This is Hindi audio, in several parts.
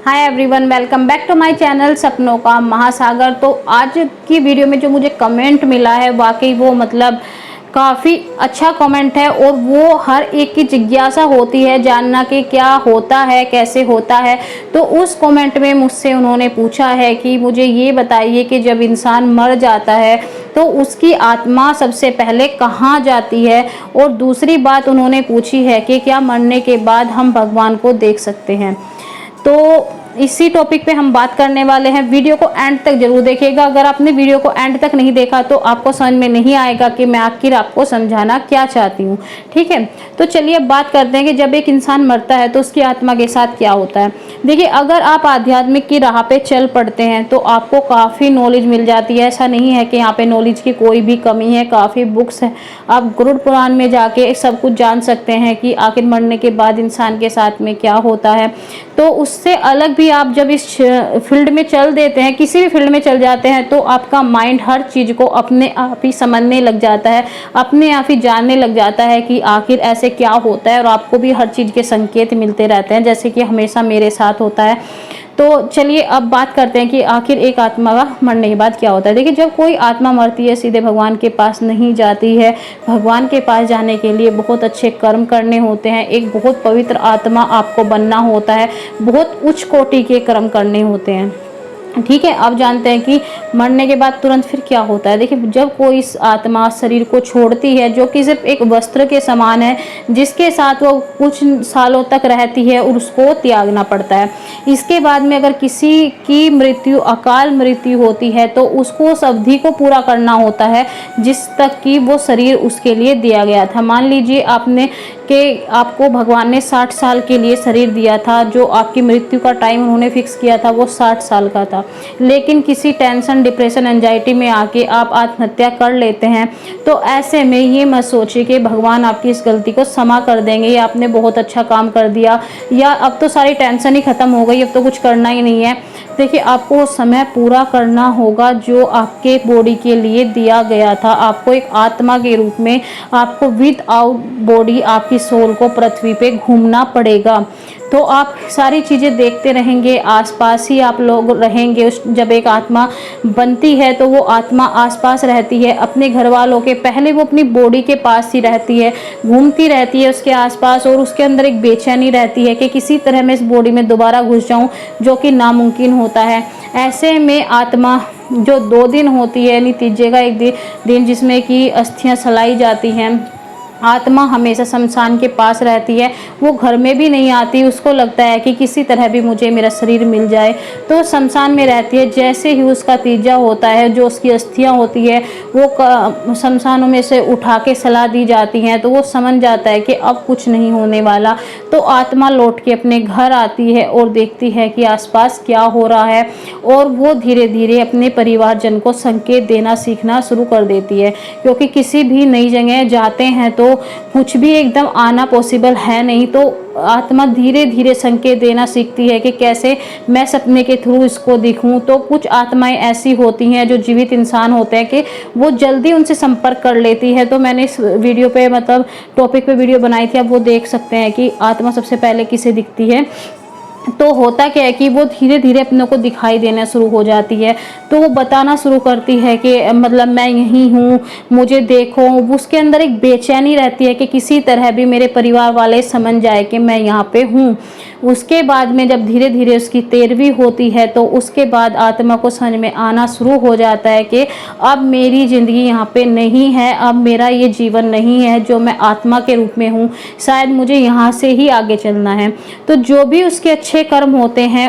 Hi everyone, welcome back to my channel सपनों का महासागर। तो आज की वीडियो में जो मुझे कमेंट मिला है, वाकई वो काफ़ी अच्छा कमेंट है और वो हर एक की जिज्ञासा होती है जानना कि क्या होता है, कैसे होता है। तो उस कमेंट में मुझसे उन्होंने पूछा है कि मुझे ये बताइए कि जब इंसान मर जाता है तो उसकी आत्मा सबसे पहले कहाँ जाती है, और दूसरी बात उन्होंने पूछी है कि क्या मरने के बाद हम भगवान को देख सकते हैं। तो इसी टॉपिक पे हम बात करने वाले हैं। वीडियो को एंड तक जरूर देखिएगा। अगर आपने वीडियो को एंड तक नहीं देखा तो आपको समझ में नहीं आएगा कि मैं आखिर आपको समझाना क्या चाहती हूँ। ठीक है, तो चलिए अब बात करते हैं कि जब एक इंसान मरता है तो उसकी आत्मा के साथ क्या होता है। देखिए, अगर आप आध्यात्मिक की राह पे चल पड़ते हैं तो आपको काफ़ी नॉलेज मिल जाती है। ऐसा नहीं है कि यहाँ पे नॉलेज की कोई भी कमी है, काफ़ी बुक्स है। आप गरुड़ पुराण में जाके सब कुछ जान सकते हैं कि आखिर मरने के बाद इंसान के साथ में क्या होता है। तो उससे अलग भी आप जब इस फील्ड में चल देते हैं, किसी भी फील्ड में चल जाते हैं, तो आपका माइंड हर चीज़ को अपने आप ही समझने लग जाता है, अपने आप ही जानने लग जाता है कि आखिर ऐसे क्या होता है। और आपको भी हर चीज़ के संकेत मिलते रहते हैं, जैसे कि हमेशा मेरे साथ होता है। तो चलिए अब बात करते हैं कि आखिर एक आत्मा का मरने के बाद क्या होता है। देखिए, जब कोई आत्मा मरती है सीधे भगवान के पास नहीं जाती है। भगवान के पास जाने के लिए बहुत अच्छे कर्म करने होते हैं, एक बहुत पवित्र आत्मा आपको बनना होता है, बहुत उच्च कोटि के कर्म करने होते हैं। ठीक है, अब जानते हैं कि मरने के बाद तुरंत फिर क्या होता है। देखिए, जब कोई आत्मा शरीर को छोड़ती है, जो कि सिर्फ एक वस्त्र के समान है, जिसके साथ वो कुछ सालों तक रहती है और उसको त्यागना पड़ता है। इसके बाद में अगर किसी की मृत्यु अकाल मृत्यु होती है तो उसको उस अवधि को पूरा करना होता है जिस तक कि वो शरीर उसके लिए दिया गया था। मान लीजिए आपको भगवान ने 60 साल के लिए शरीर दिया था, जो आपकी मृत्यु का टाइम उन्होंने फिक्स किया था वो 60 साल का था। लेकिन किसी टेंशन, डिप्रेशन, एंजाइटी में आके आप आत्महत्या कर लेते हैं, तो ऐसे में ये मत सोचिए कि भगवान आपकी इस गलती को क्षमा कर देंगे या आपने बहुत अच्छा काम कर दिया या अब तो सारी टेंशन ही खत्म हो गई, अब तो कुछ करना ही नहीं है। देखिए, आपको समय पूरा करना होगा जो आपके बॉडी के लिए दिया गया था। आपको एक आत्मा के रूप में आपको विद आउट बॉडी आपकी सोल को पृथ्वी पे घूमना पड़ेगा। तो आप सारी चीज़ें देखते रहेंगे, आसपास ही आप लोग रहेंगे। जब एक आत्मा बनती है तो वो आत्मा आसपास रहती है अपने घर वालों के, पहले वो अपनी बॉडी के पास ही रहती है, घूमती रहती है उसके आसपास, और उसके अंदर एक बेचैनी रहती है कि किसी तरह मैं इस बॉडी में दोबारा घुस जाऊं, जो कि नामुमकिन होता है। ऐसे में आत्मा जो 2 दिन होती है, यानी तीजे का एक दिन जिसमें कि अस्थियां सलाई जाती हैं, आत्मा हमेशा शमशान के पास रहती है। वो घर में भी नहीं आती, उसको लगता है कि किसी तरह भी मुझे मेरा शरीर मिल जाए, तो शमशान में रहती है। जैसे ही उसका तीजा होता है, जो उसकी अस्थियां होती है वो शमशानों में से उठा के सला दी जाती हैं, तो वो समझ जाता है कि अब कुछ नहीं होने वाला। तो आत्मा लौट के अपने घर आती है और देखती है कि आसपास क्या हो रहा है, और वो धीरे धीरे अपने परिवारजन को संकेत देना सीखना शुरू कर देती है। क्योंकि किसी भी नई जगह जाते हैं तो कुछ भी एकदम आना पॉसिबल है नहीं, तो आत्मा धीरे धीरे संकेत देना सीखती है कि कैसे मैं सपने के थ्रू इसको दिखूं। तो कुछ आत्माएं ऐसी होती हैं जो जीवित इंसान होते हैं कि वो जल्दी उनसे संपर्क कर लेती है। तो मैंने इस वीडियो पे टॉपिक पे वीडियो बनाई थी, आप वो देख सकते हैं कि आत्मा सबसे पहले किसे दिखती है। तो होता क्या है कि वो धीरे धीरे अपनों को दिखाई देना शुरू हो जाती है। तो वो बताना शुरू करती है कि मैं यहीं हूँ, मुझे देखो। उसके अंदर एक बेचैनी रहती है कि किसी तरह भी मेरे परिवार वाले समझ जाए कि मैं यहाँ पे हूँ। उसके बाद में जब धीरे धीरे उसकी 13वीं होती है तो उसके बाद आत्मा को समझ में आना शुरू हो जाता है कि अब मेरी ज़िंदगी यहाँ पे नहीं है, अब मेरा ये जीवन नहीं है जो मैं आत्मा के रूप में हूँ, शायद मुझे यहाँ से ही आगे चलना है। तो जो भी उसके अच्छे कर्म होते हैं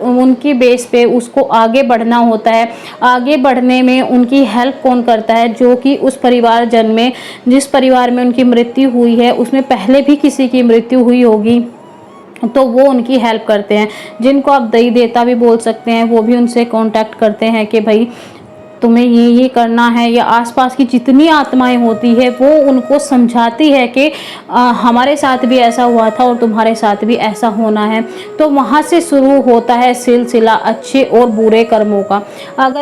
उनकी बेस पे उसको आगे बढ़ना होता है। आगे बढ़ने में उनकी हेल्प कौन करता है, जो कि उस परिवारजन में, जिस परिवार में उनकी मृत्यु हुई है उसमें पहले भी किसी की मृत्यु हुई होगी, तो वो उनकी हेल्प करते हैं। जिनको आप दई देवता भी बोल सकते हैं, वो भी उनसे कांटेक्ट करते हैं कि भाई तुम्हें ये करना है। या आसपास की जितनी आत्माएं होती है वो उनको समझाती है कि हमारे साथ भी ऐसा हुआ था और तुम्हारे साथ भी ऐसा होना है। तो वहाँ से शुरू होता है सिलसिला अच्छे और बुरे कर्मों का। अगर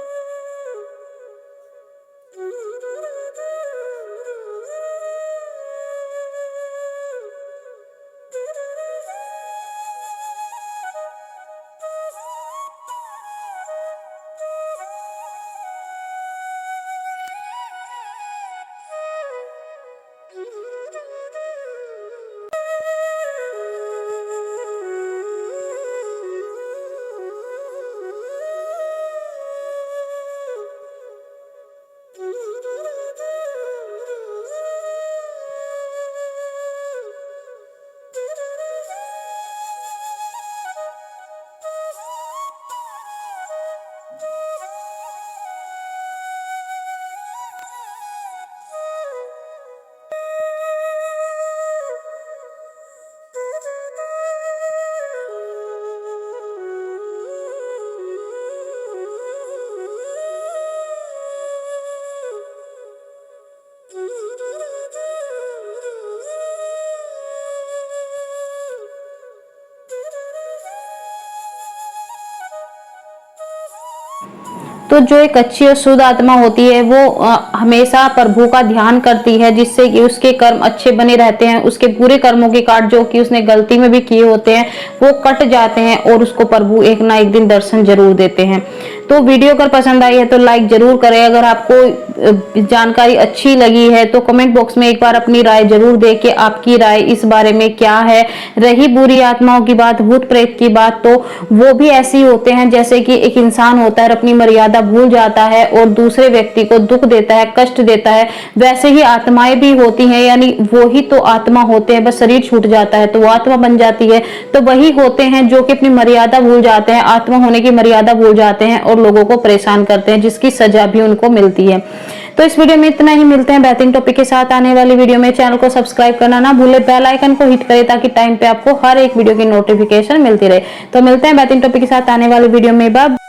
तो जो एक अच्छी और शुद्ध आत्मा होती है वो हमेशा प्रभु का ध्यान करती है, जिससे कि उसके कर्म अच्छे बने रहते हैं, उसके पूरे कर्मों के काट जो कि उसने गलती में भी किए होते हैं वो कट जाते हैं और उसको प्रभु एक ना एक दिन दर्शन जरूर देते हैं। तो वीडियो अगर पसंद आई है तो लाइक जरूर करें। अगर आपको जानकारी अच्छी लगी है तो कमेंट बॉक्स में एक बार अपनी राय जरूर दें कि आपकी राय इस बारे में क्या है। रही बुरी आत्माओं की बात, भूत प्रेत की बात, तो वो भी ऐसे ही होते हैं जैसे कि एक इंसान होता है अपनी मर्यादा भूल जाता है और दूसरे व्यक्ति को दुख देता है, कष्ट देता है, वैसे ही आत्माएं भी होती हैं, यानी वो ही तो आत्मा होते हैं, बस शरीर छूट जाता है तो वो आत्मा बन जाती है। तो वही होते हैं जो कि अपनी मर्यादा भूल जाते हैं, आत्मा होने की मर्यादा भूल जाते हैं और लोगों को परेशान करते हैं, जिसकी सजा भी उनको मिलती है। तो इस वीडियो में इतना ही, मिलते हैं बेहतरीन टॉपिक के साथ आने वाली वीडियो में। चैनल को सब्सक्राइब करना ना भूले, बेल आइकन को हिट करें ताकि टाइम पे आपको हर एक वीडियो की नोटिफिकेशन मिलती रहे। तो मिलते हैं बेहतरीन टॉपिक के साथ आने वाली वीडियो में। बाय।